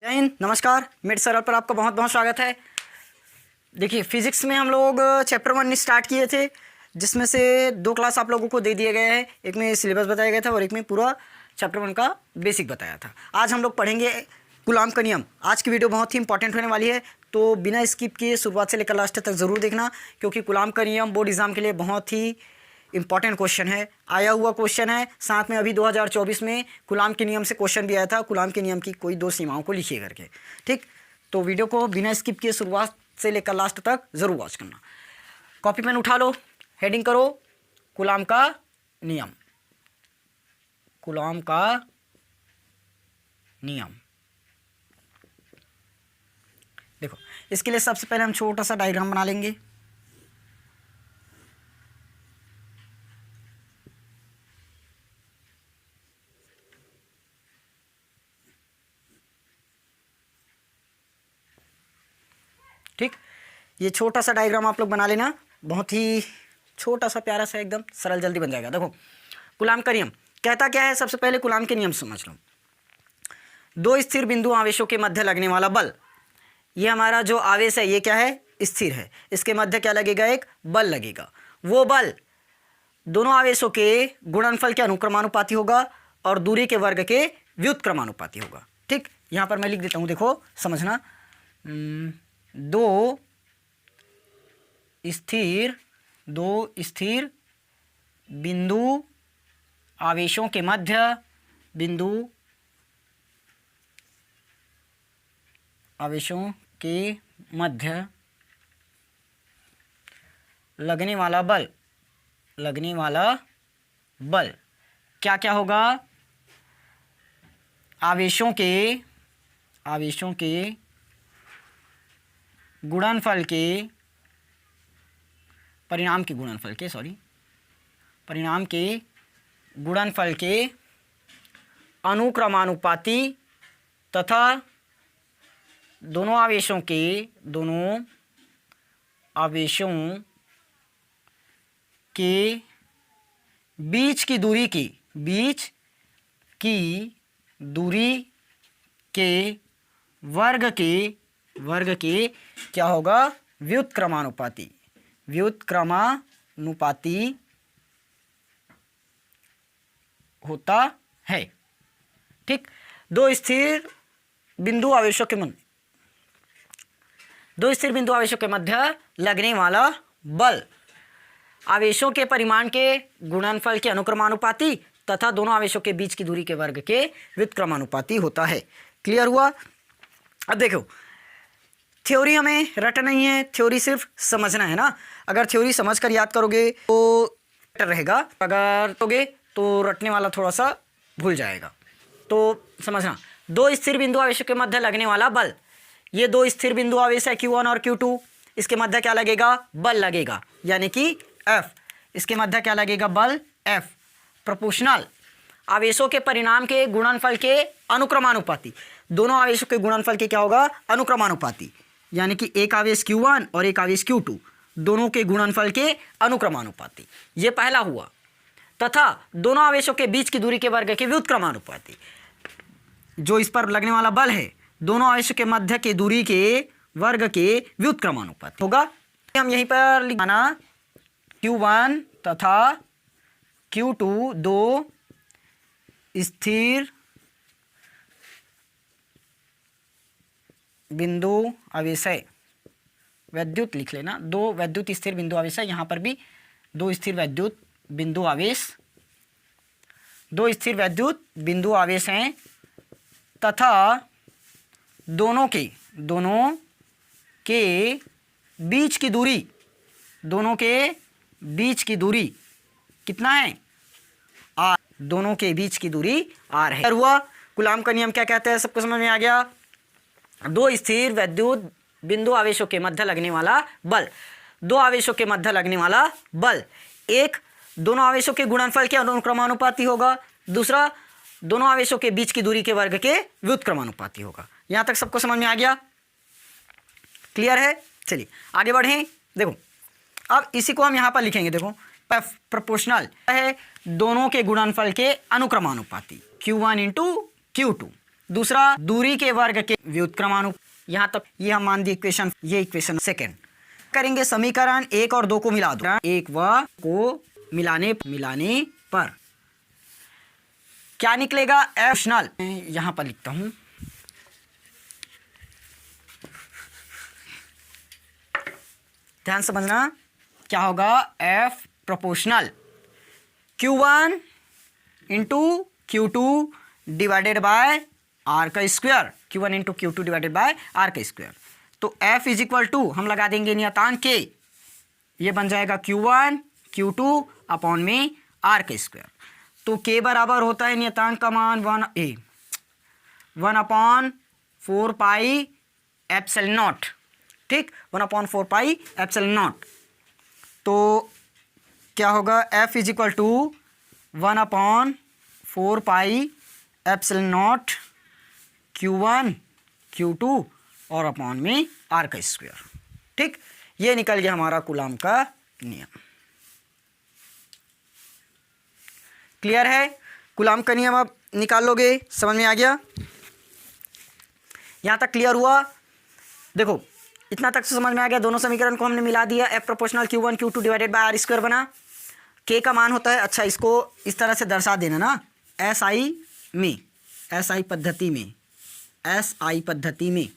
जय हिंद, नमस्कार। मिड सरल पर आपका बहुत बहुत स्वागत है। देखिए, फिजिक्स में हम लोग चैप्टर 1 स्टार्ट किए थे, जिसमें से 2 क्लास आप लोगों को दे दिए गए हैं। एक में सिलेबस बताया गया था और एक में पूरा चैप्टर 1 का बेसिक बताया था। आज हम लोग पढ़ेंगे कूलाम का नियम। आज की वीडियो बहुत ही इंपॉर्टेंट होने वाली है, तो बिना स्किप किए शुरुआत से लेकर लास्ट तक ज़रूर देखना, क्योंकि कूलाम का नियम बोर्ड एग्जाम के लिए बहुत ही इंपॉर्टेंट क्वेश्चन है, आया हुआ क्वेश्चन है। साथ में अभी 2024 में कूलाम के नियम से क्वेश्चन भी आया था, कूलाम के नियम की कोई 2 सीमाओं को लिखिए करके। ठीक, तो वीडियो को बिना स्किप किए शुरुआत से लेकर लास्ट तक ज़रूर वॉच करना। कॉपी पेन उठा लो, हेडिंग करो कूलाम का नियम। कूलाम का नियम। देखो, इसके लिए सबसे पहले हम छोटा सा डायग्राम बना लेंगे। ठीक, ये छोटा सा डायग्राम आप लोग बना लेना, बहुत ही छोटा सा प्यारा सा, एकदम सरल, जल्दी बन जाएगा। देखो, कूलाम का नियम कहता क्या है। सबसे पहले कूलाम के नियम समझ लो। 2 स्थिर बिंदु आवेशों के मध्य लगने वाला बल, ये हमारा जो आवेश है ये क्या है, स्थिर है। इसके मध्य क्या लगेगा, एक बल लगेगा। वो बल दोनों आवेशों के गुणनफल के अनुक्रमानुपाती होगा और दूरी के वर्ग के व्युत्क्रमानुपाती होगा। ठीक, यहाँ पर मैं लिख देता हूँ, देखो समझना। 2 स्थिर बिंदु आवेशों के मध्य लगने वाला बल क्या क्या होगा, आवेशों के गुणनफल के परिणाम के गुणनफल के अनुक्रमानुपाती तथा दोनों आवेशों के बीच की दूरी के वर्ग के क्या होगा, व्युत्क्रमानुपाती होता है। ठीक, 2 स्थिर बिंदु आवेशों के मध्य लगने वाला बल आवेशों के परिमाण के गुणनफल के अनुक्रमानुपाती तथा दोनों आवेशों के बीच की दूरी के वर्ग के व्युत्क्रमानुपाती होता है। क्लियर हुआ? अब देखो, थ्योरी हमें रट नहीं है, थ्योरी सिर्फ समझना है ना। अगर थ्योरी समझ कर याद करोगे तो बेटर रहेगा, अगर करोगे तो रटने वाला थोड़ा सा भूल जाएगा। तो समझना, 2 स्थिर बिंदु आवेशों के मध्य लगने वाला बल, ये 2 स्थिर बिंदु आवेश है Q1 और Q2। इसके मध्य क्या लगेगा, बल लगेगा, यानी कि F। इसके मध्य क्या लगेगा, बल F प्रोपोर्शनल आवेशों के परिणाम के गुणनफल के अनुक्रमानुपाती। दोनों आवेशों के गुणनफल के क्या होगा, अनुक्रमानुपाती, यानी कि एक आवेश Q1 और एक आवेश Q2, दोनों के गुणनफल के अनुक्रमानुपाती। ये पहला हुआ। तथा दोनों आवेशों के बीच की दूरी के वर्ग के व्युत्क्रमानुपाती। जो इस पर लगने वाला बल है, दोनों आवेशों के मध्य के दूरी के वर्ग के व्युत्क्रमानुपाती होगा। हम यहीं पर लिखना, Q1 तथा Q2 2 स्थिर बिंदु आवेश है। वैद्युत लिख लेना, 2 वैद्युत स्थिर बिंदु आवेश है। यहाँ पर भी 2 स्थिर वैद्युत बिंदु आवेश हैं तथा दोनों के बीच की दूरी कितना है, R। दोनों के बीच की दूरी R है। हुआ, कूलाम का नियम क्या कहता है, सबको समझ में आ गया। 2 स्थिर वैद्युत बिंदु आवेशों के मध्य लगने वाला बल, 2 आवेशों के मध्य लगने वाला बल, एक दोनों आवेशों के गुणनफल के अनुक्रमानुपाती होगा, दूसरा दोनों आवेशों के बीच की दूरी के वर्ग के व्युत्क्रमानुपाती होगा। यहां तक सबको समझ में आ गया? क्लियर है? चलिए आगे बढ़ें। देखो, अब इसी को हम यहां पर लिखेंगे। देखो, प्रोपोर्शनल है दोनों के गुणनफल के अनुक्रमानुपाती Q1 × Q2। दूसरा दूरी के वर्ग के व्युत्क्रमानुपाती। यहाँ तक ये हम मान दी इक्वेशन, ये इक्वेशन सेकेंड। करेंगे समीकरण 1 और 2 को मिला दो, 1 व को मिलाने पर क्या निकलेगा, एफ। यहाँ पर लिखता हूं, ध्यान समझना क्या होगा, F proportional Q1 into Q2 divided by are का square, Q1 into Q2 divided by are का स्क्वायर। तो F इज इक्वल टू हम लगा देंगे नियतांक के, ये बन जाएगा Q1 Q2 अपॉन में आर का स्क्वायर। तो K बराबर होता है नियतांक का मान 1 अपॉन 4 पाई एप्सिलॉन नॉट, ठीक, 1 अपॉन 4 पाई एप्सिलॉन नॉट। तो क्या होगा, F is equal to 1 upon 4 pi epsilon naught Q1 Q2 और अपॉन में आर का स्क्वायर, ठीक। ये निकल गया हमारा कूलाम का नियम। क्लियर है, कूलाम का नियम अब निकाल लोगे, समझ में आ गया, यहां तक क्लियर हुआ। देखो इतना तक समझ में आ गया, दोनों समीकरण को हमने मिला दिया, F proportional Q1 Q2 divided by R square बना, K का मान होता है, अच्छा इसको इस तरह से दर्शा देना ना, SI पद्धति में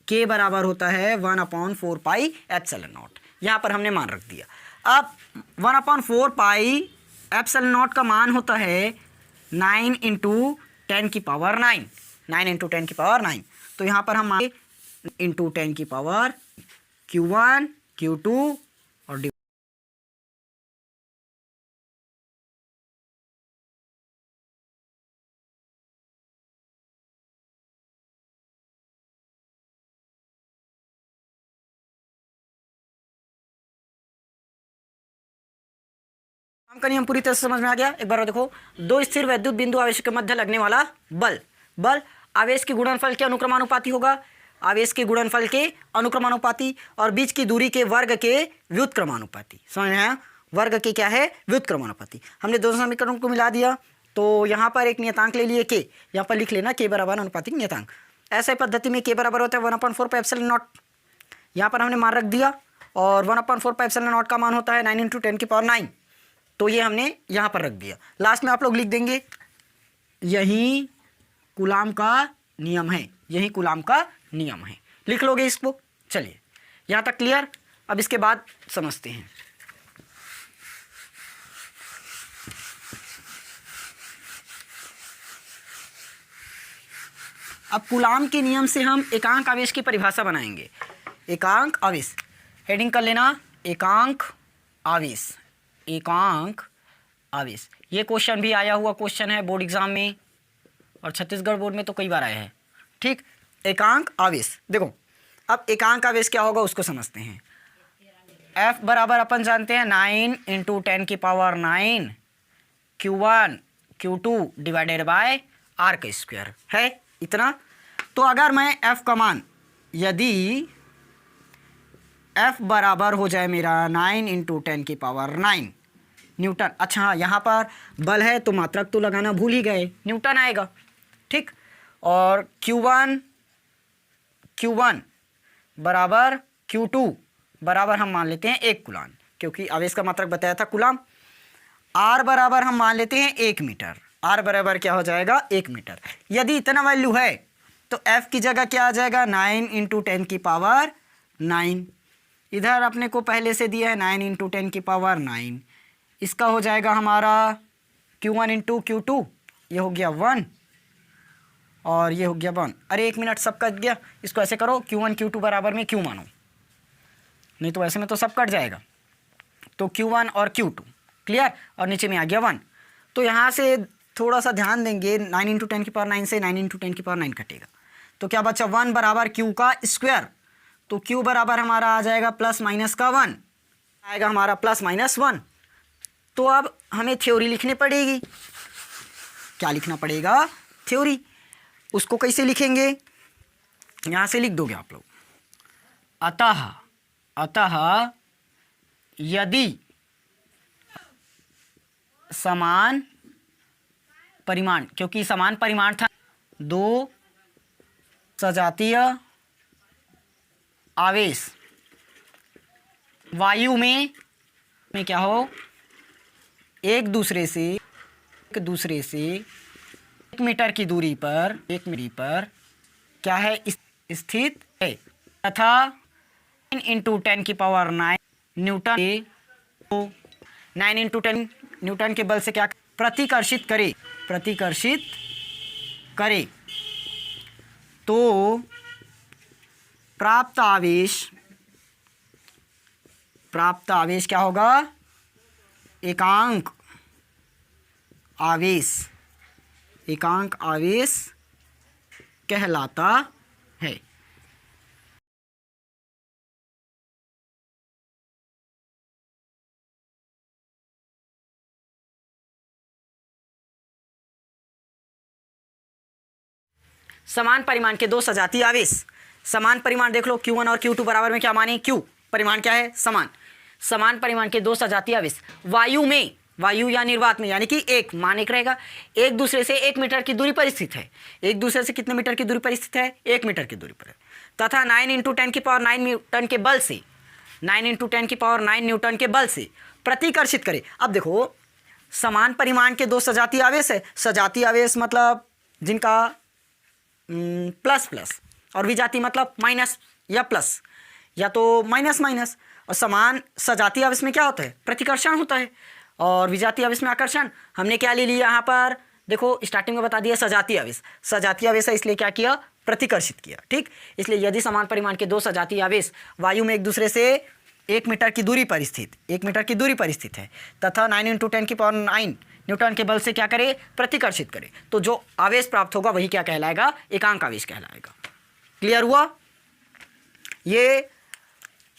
K बराबर होता है 1 अपॉन 4 पाई एप्सिलॉन नॉट, यहाँ पर हमने मान रख दिया। अब 1 अपॉन 4 पाई एप्सिलॉन नॉट का मान होता है 9 इंटू 10 की पावर 9, 9 इंटू 10 की पावर 9। तो यहाँ पर हम इंटू 10 की पावर Q1 Q2 और काम का नियम पूरी तरह से समझ में आ गया। एक बार देखो, दो स्थिर वैद्युत बिंदु आवेश के मध्य लगने वाला बल आवेश के गुणनफल के अनुक्रमानुपाती होगा, आवेश के गुणनफल के अनुक्रमानुपाती, और बीच की दूरी के वर्ग के व्युत्क्रमानुपाती। समझ में आया, वर्ग के क्या है, व्युत्क्रमानुपाती। हमने दोनों समीकरणों को मिला दिया, तो यहाँ पर एक नियतांक ले लिए K, यहाँ पर लिख लेना K बराबर अनुपातिक नियतांक। ऐसे पद्धति में K बराबर होता है 1/4 पाई एप्सिलॉन नॉट, यहाँ पर हमने मान रख दिया, और 1/4 पाई एप्सिलॉन नॉट का मान होता है 9 इंटू 10 की पावर 9, तो ये हमने यहाँ पर रख दिया। लास्ट में आप लोग लिख देंगे यही कूलाम का नियम है, यही कूलाम का नियम है, लिख लोगे इसको। चलिए यहाँ तक क्लियर, अब इसके बाद समझते हैं। अब कूलाम के नियम से हम एकांक आवेश की परिभाषा बनाएंगे। एकांक आवेश, हेडिंग कर लेना, एकांक आवेश, एकांक आवेश। ये क्वेश्चन भी आया हुआ क्वेश्चन है बोर्ड एग्जाम में, और छत्तीसगढ़ बोर्ड में तो कई बार आया है, ठीक। एकांक आवेश, देखो अब एकांक आवेश क्या होगा उसको समझते हैं। F बराबर अपन जानते हैं 9 इंटू 10 की power 9 Q1 Q2 divided by are का स्क्वायर है, इतना। तो अगर मैं F का मान, यदि F बराबर हो जाए मेरा 9 इंटू 10 की पावर 9 न्यूटन, अच्छा हाँ यहाँ पर बल है तो मात्रक तो लगाना भूल ही गए, न्यूटन आएगा, ठीक। और Q1 बराबर Q2 बराबर हम मान लेते हैं 1 कूलाम, क्योंकि आवेश का मात्रक बताया था कूलाम। R बराबर हम मान लेते हैं 1 मीटर, R बराबर क्या हो जाएगा 1 मीटर। यदि इतना वैल्यू है तो F की जगह क्या आ जाएगा 9 इंटू 10 की पावर 9, इधर अपने को पहले से दिया है 9 इंटू 10 की पावर 9, इसका हो जाएगा हमारा Q1 इंटू Q2, ये हो गया 1 और ये हो गया 1। अरे 1 मिनट, सब कट गया, इसको ऐसे करो Q1 Q2 बराबर में Q मानो, नहीं तो ऐसे में तो सब कट जाएगा। तो Q1 और Q2 क्लियर, और नीचे में आ गया 1। तो यहाँ से थोड़ा सा ध्यान देंगे, 9 इंटू 10 की पावर 9 से 9 इंटू 10 की पावर 9 कटेगा, तो क्या बचा 1 बराबर Q का स्क्वायर। तो Q बराबर हमारा आ जाएगा प्लस माइनस का 1 आएगा हमारा, प्लस माइनस 1। तो अब हमें थ्योरी लिखनी पड़ेगी, क्या लिखना पड़ेगा, थ्योरी। उसको कैसे लिखेंगे, यहाँ से लिख दोगे आप लोग, अतः यदि समान परिमाण, क्योंकि समान परिमाण था, दो सजातीय आवेश वायु में क्या हो, एक दूसरे से 1 मीटर की दूरी पर क्या है, स्थित है तथा 9 × 10⁹ न्यूटन 9 × 10 न्यूटन के बल से क्या प्रतिकर्षित करे तो प्राप्त आवेश क्या होगा, एकांक आवेश कहलाता है। समान परिमाण के दो सजातीय आवेश, समान परिमाण देख लो Q1 और Q2 बराबर में क्या माने, Q परिमाण क्या है, समान परिमाण के दो सजातीय आवेश वायु या निर्वात में, यानी कि एक मान एक रहेगा, एक दूसरे से 1 मीटर की दूरी पर स्थित है। एक दूसरे से कितने मीटर की दूरी पर स्थित है, 1 मीटर की दूरी पर है, तथा 9 × 10⁹ न्यूटन के बल से 9 × 10⁹ न्यूटन के बल से प्रतिकर्षित करे। अब देखो समान परिमाण के दो सजातीय आवेश है, सजातीय आवेश मतलब जिनका प्लस और विजातीय मतलब माइनस या प्लस या तो माइनस, और समान सजातीय आवेश में क्या होता है, प्रतिकर्षण होता है, और विजातीय आवेश में आकर्षण। हमने क्या ले लिया यहाँ पर, देखो स्टार्टिंग में बता दिया सजातीय आवेश है, इसलिए क्या किया, प्रतिकर्षित किया। ठीक, इसलिए यदि समान परिमाण के दो सजातीय आवेश वायु में एक दूसरे से 1 मीटर की दूरी पर स्थित है तथा 9 × 10⁹ न्यूटन के बल से क्या करे, प्रतिकर्षित करे, तो जो आवेश प्राप्त होगा वही क्या कहलाएगा, एकांक आवेश कहलाएगा। क्लियर हुआ? ये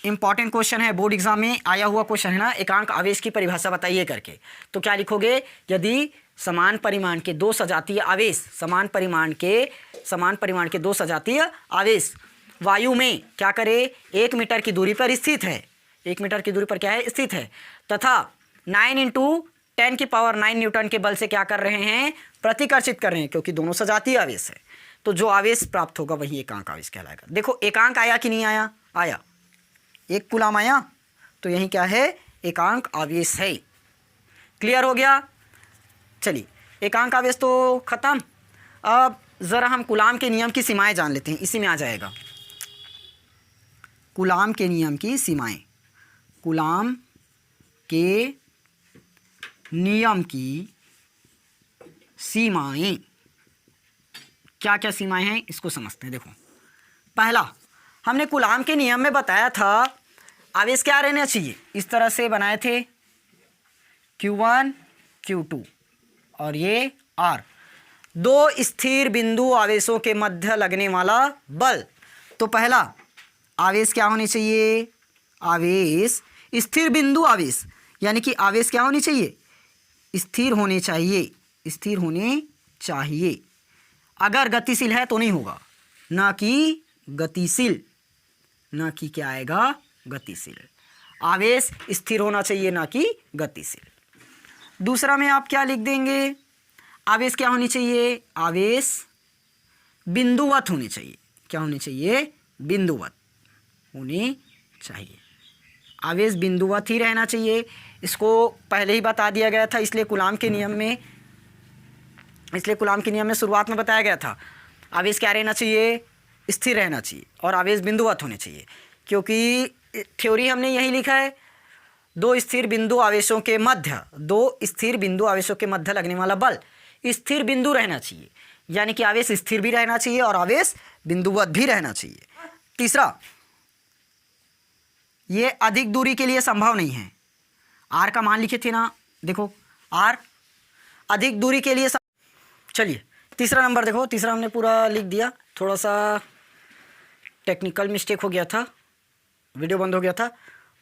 इंपॉर्टेंट क्वेश्चन है, बोर्ड एग्जाम में आया हुआ क्वेश्चन है ना, एकांक आवेश की परिभाषा बताइए करके। तो क्या लिखोगे, यदि समान परिमाण के दो सजातीय आवेश वायु में क्या करे, 1 मीटर की दूरी पर स्थित है, 1 मीटर की दूरी पर क्या है, स्थित है, तथा 9 × 10⁹ न्यूटन के बल से क्या कर रहे हैं, प्रतिकर्षित कर रहे हैं, क्योंकि दोनों सजातीय आवेश है, तो जो आवेश प्राप्त होगा वही एकांक आवेश कहलाएगा। देखो एकांक आया कि नहीं आया, आया, 1 कूलम आया, तो यही क्या है, एकांक आवेश है। क्लियर हो गया? चलिए एकांक आवेश तो खत्म। अब जरा हम कूलाम के नियम की सीमाएं जान लेते हैं, इसी में आ जाएगा कूलाम के नियम की सीमाएं। कूलाम के नियम की सीमाएं, क्या क्या सीमाएं हैं इसको समझते हैं। देखो पहला, हमने कूलाम के नियम में बताया था आवेश क्या रहना चाहिए, इस तरह से बनाए थे, Q1 Q2 और ये R, दो स्थिर बिंदु आवेशों के मध्य लगने वाला बल। तो पहला आवेश क्या होने चाहिए, आवेश स्थिर बिंदु आवेश, यानी कि आवेश क्या होनी चाहिए, स्थिर होने चाहिए। अगर गतिशील है तो नहीं होगा, ना कि गतिशील, ना कि क्या आएगा, गतिशील। आवेश स्थिर होना चाहिए, ना कि गतिशील। दूसरा में आप क्या लिख देंगे, आवेश क्या होनी चाहिए, आवेश बिंदुवत होनी चाहिए। क्या होनी चाहिए, बिंदुवत होनी चाहिए, आवेश बिंदुवत ही रहना चाहिए। इसको पहले ही बता दिया गया था, इसलिए कूलाम के नियम में शुरुआत में बताया गया था आवेश क्या रहना चाहिए, स्थिर रहना चाहिए और आवेश बिंदुवत होने चाहिए, क्योंकि थ्योरी हमने यही लिखा है, दो स्थिर बिंदु आवेशों के मध्य लगने वाला बल स्थिर बिंदु रहना चाहिए, यानी कि आवेश स्थिर भी रहना चाहिए और आवेश बिंदुवत भी रहना चाहिए। तीसरा, ये अधिक दूरी के लिए संभव नहीं है। आर का मान लिखे थे ना, देखो आर अधिक दूरी के लिए चलिए तीसरा नंबर देखो, तीसरा हमने पूरा लिख दिया, थोड़ा सा टेक्निकल मिस्टेक हो गया था, वीडियो बंद हो गया था,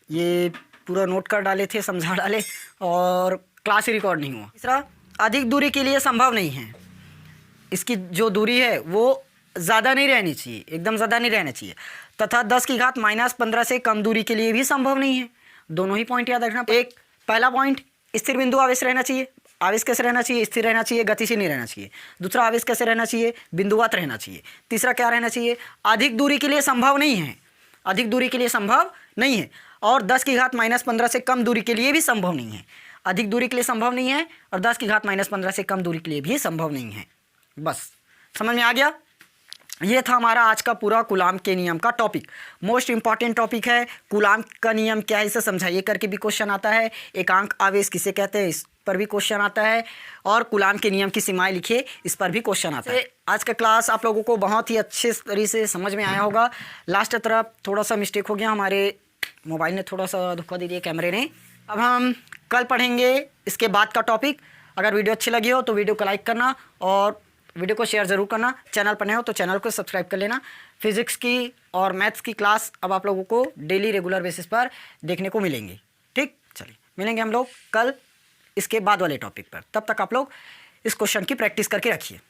ये पूरा नोट कर डाले थे, समझा डाले और क्लास रिकॉर्ड नहीं हुआ। तीसरा, अधिक दूरी के लिए संभव नहीं है, इसकी जो दूरी है वो ज़्यादा नहीं रहनी चाहिए, एकदम ज़्यादा नहीं रहना चाहिए, तथा 10⁻⁻15 से कम दूरी के लिए भी संभव नहीं है। दोनों ही पॉइंट याद रखना। एक पहला पॉइंट, स्थिर बिंदु आवेश रहना चाहिए, आवेश कैसे रहना चाहिए? स्थिर रहना चाहिए, गतिशील नहीं रहना चाहिए। दूसरा, आवेश कैसे रहना चाहिए? बिंदुवत रहना चाहिए। तीसरा क्या रहना चाहिए? अधिक दूरी के लिए संभव नहीं है, अधिक दूरी के लिए संभव नहीं है। और 10 की घात -15 से कम दूरी के लिए भी संभव नहीं है। अधिक दूरी के लिए संभव नहीं है और 10 की घात -15 से कम दूरी के लिए भी संभव नहीं है। बस समझ में आ गया? ये था हमारा आज का पूरा कूलाम के नियम का टॉपिक। मोस्ट इंपॉर्टेंट टॉपिक है। कूलाम का नियम क्या है इसे समझाइए करके भी क्वेश्चन आता है। एकांक आवेश किसे कहते हैं इस पर भी क्वेश्चन आता है। और कूलाम के नियम की सीमाएं लिखिए, इस पर भी क्वेश्चन आता है। आज का क्लास आप लोगों को बहुत ही अच्छे तरीके से समझ में आया होगा। लास्ट तरफ थोड़ा सा मिस्टेक हो गया, हमारे मोबाइल ने थोड़ा सा धोखा दे दिया, कैमरे ने। अब हम कल पढ़ेंगे इसके बाद का टॉपिक। अगर वीडियो अच्छी लगी हो तो वीडियो को लाइक करना और वीडियो को शेयर ज़रूर करना। चैनल पर नए हो तो चैनल को सब्सक्राइब कर लेना। फिजिक्स की और मैथ्स की क्लास अब आप लोगों को डेली रेगुलर बेसिस पर देखने को मिलेंगी। ठीक, चलिए मिलेंगे हम लोग कल इसके बाद वाले टॉपिक पर। तब तक आप लोग इस क्वेश्चन की प्रैक्टिस करके रखिए।